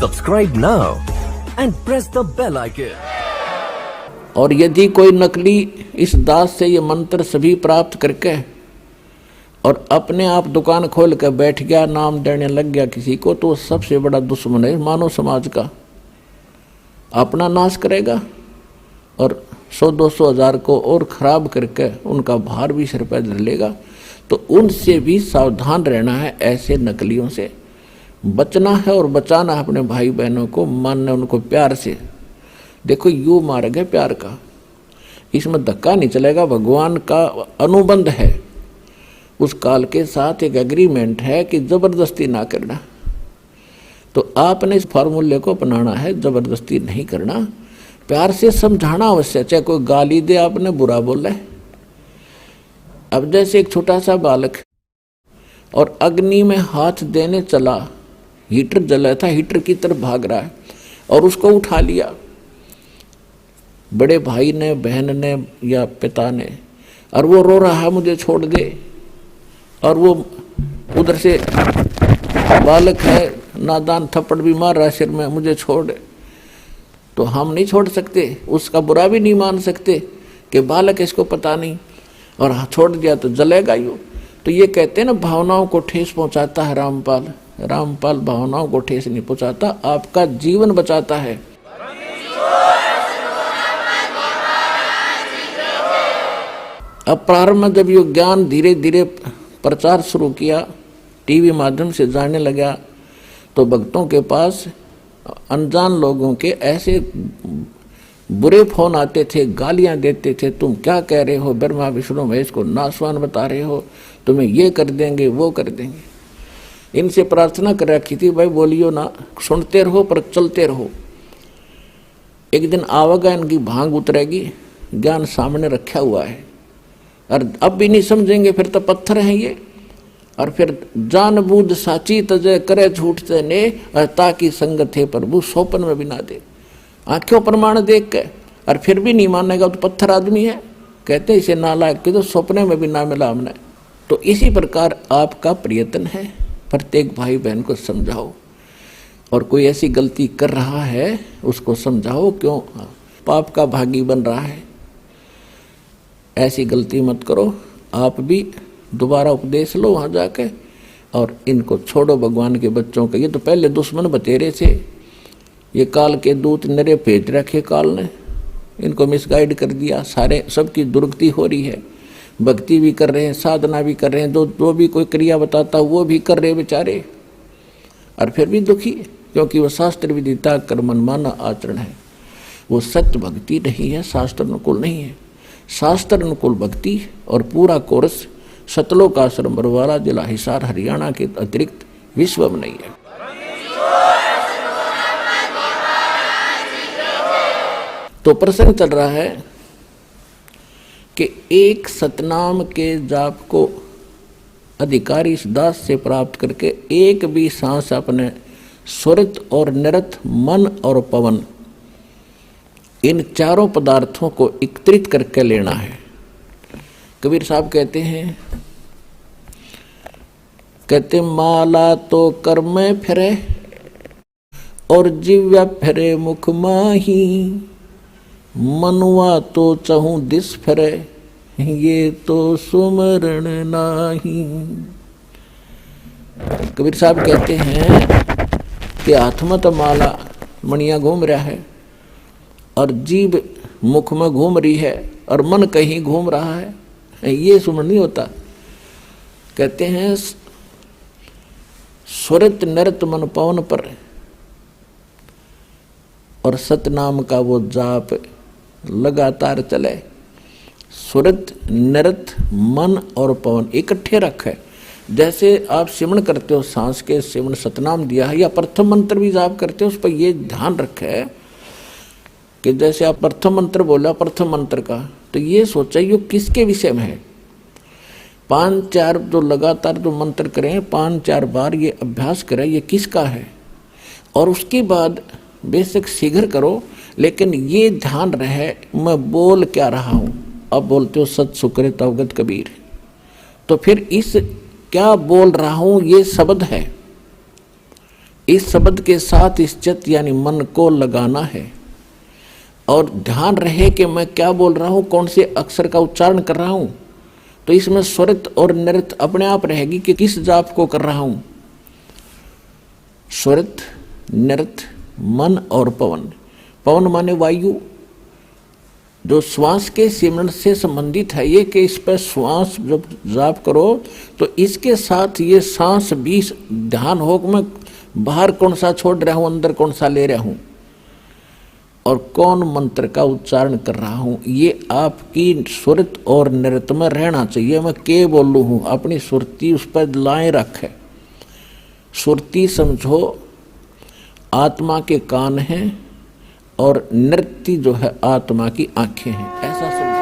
Subscribe now and press the bell icon. और यदि कोई नकली इस दास से ये मंत्र सभी प्राप्त करके और अपने आप दुकान खोल कर बैठ गया, नाम देने लग गया किसी को, तो सबसे बड़ा दुश्मन है मानव समाज का। अपना नाश करेगा और 100-200 हज़ार को और खराब करके उनका भार भी सिर पर धर लेगा। तो उनसे भी सावधान रहना है, ऐसे नकलियों से बचना है और बचाना है अपने भाई बहनों को, मानना उनको प्यार से। देखो यू मार्ग है प्यार का, इसमें धक्का नहीं चलेगा। भगवान का अनुबंध है, उस काल के साथ एक एग्रीमेंट है कि जबरदस्ती ना करना। तो आपने इस फार्मूले को अपनाना है, जबरदस्ती नहीं करना, प्यार से समझाना अवश्य। चाहे कोई गाली दे, आपने बुरा बोला है। अब जैसे एक छोटा सा बालक और अग्नि में हाथ देने चला, हीटर जला था, हीटर की तरफ भाग रहा है और उसको उठा लिया बड़े भाई ने, बहन ने या पिता ने, और वो रो रहा है मुझे छोड़ दे, और वो उधर से बालक है नादान थप्पड़ भी मार रहा है सिर में, मुझे छोड़। तो हम नहीं छोड़ सकते, उसका बुरा भी नहीं मान सकते कि बालक इसको पता नहीं और छोड़ दिया तो जलेगा यूँ। तो ये कहते हैं ना, भावनाओं को ठेस पहुंचाता है रामपाल। रामपाल भावनाओं को ठेस नहीं पहुंचाता, आपका जीवन बचाता है। अब प्रारंभ में जब ये ज्ञान धीरे धीरे प्रचार शुरू किया, टीवी माध्यम से जाने लगा, तो भक्तों के पास अनजान लोगों के ऐसे बुरे फोन आते थे, गालियां देते थे, तुम क्या कह रहे हो, ब्रह्मा विष्णु महेश को नासवान बता रहे हो, तुम्हें ये कर देंगे वो कर देंगे। इनसे प्रार्थना कर रखी थी, भाई बोलियो ना, सुनते रहो पर चलते रहो। एक दिन आवेगा, इनकी भांग उतरेगी, ज्ञान सामने रखा हुआ है, और अब भी नहीं समझेंगे, फिर तो पत्थर हैं ये। और फिर जान बूझ साची तजय करे झूठ ने, ताकि संगत है प्रभु सोपन में भी ना दे। आंखों प्रमाण देख के और फिर भी नहीं मानेगा तो पत्थर आदमी है, कहते इसे नालायक के तो सपने में भी ना मिला हमने। तो इसी प्रकार आपका प्रयत्न है, प्रत्येक भाई बहन को समझाओ, और कोई ऐसी गलती कर रहा है उसको समझाओ, क्यों पाप का भागी बन रहा है, ऐसी गलती मत करो। आप भी दोबारा उपदेश लो वहाँ जाके, और इनको छोड़ो भगवान के बच्चों के। ये तो पहले दुश्मन बतेरे थे, ये काल के दूत नरे भेज रखे काल ने, इनको मिसगाइड कर दिया। सारे सबकी दुर्गति हो रही है, भक्ति भी कर रहे हैं, साधना भी कर रहे हैं, जो भी कोई क्रिया बताता वो भी कर रहे बेचारे, और फिर भी दुखी, क्योंकि वो शास्त्र विदिता कर्मन माना आचरण है, वो सत्य भक्ति नहीं है, शास्त्र अनुकूल नहीं है। शास्त्र अनुकूल भक्ति और पूरा कोर्स सतलोक आश्रम बरवाला, जिला हिसार, हरियाणा के अतिरिक्त विश्व में नहीं है। तो प्रसंग चल रहा है कि एक सतनाम के जाप को अधिकारी इस दास से प्राप्त करके एक भी सांस अपने स्वरित और निरत, मन और पवन, इन चारों पदार्थों को एकत्रित करके लेना है। कबीर साहब कहते हैं, माला तो कर में फिरे और जिव्या फिरे मुख माही, मनुआ तो चहूं दिस फिरे, ये तो सुमरण नाही। कबीर साहब कहते हैं कि हाथ में तो माला मणिया घूम रहा है, और जीभ मुख में घूम रही है, और मन कहीं घूम रहा है, ये सुमरण नहीं होता। कहते हैं स्वरित नृत मन पवन पर, और सतनाम का वो जाप लगातार चले। स्वरित नृत मन और पवन इकट्ठे रखे। जैसे आप सिमरण करते हो, सांस के सिमरण सतनाम दिया है, या प्रथम मंत्र भी जाप करते हो, उस पर ये ध्यान रखे कि जैसे आप प्रथम मंत्र बोला, प्रथम मंत्र का, तो ये सोचा ये किसके विषय में है। 5-4 जो लगातार जो मंत्र करें, 5-4 बार ये अभ्यास करें, ये किसका है। और उसके बाद बेशक शीघ्र करो, लेकिन ये ध्यान रहे मैं बोल क्या रहा हूँ। अब बोलते हो सत सुकृत अवगत कबीर, तो फिर इस क्या बोल रहा हूँ ये शब्द है, इस शब्द के साथ इस चित्त यानी मन को लगाना है और ध्यान रहे कि मैं क्या बोल रहा हूं, कौन से अक्षर का उच्चारण कर रहा हूं। तो इसमें स्वरित और नृत्य अपने आप रहेगी कि किस जाप को कर रहा हूं। स्वरित, नृत्य, मन और पवन। पवन माने वायु, जो श्वास के सिमरण से संबंधित है। ये कि इस पर श्वास जब जाप करो तो इसके साथ ये सांस भी ध्यान हो कि मैं बाहर कौन सा छोड़ रहा हूं, अंदर कौन सा ले रहा हूं और कौन मंत्र का उच्चारण कर रहा हूं। ये आपकी सुरत और नृत्य में रहना चाहिए। मैं के बोलू हूं, अपनी सुरती उस पर लाए रखे। सुरती समझो आत्मा के कान हैं और नृत्य जो है आत्मा की आंखें हैं, ऐसा समझो।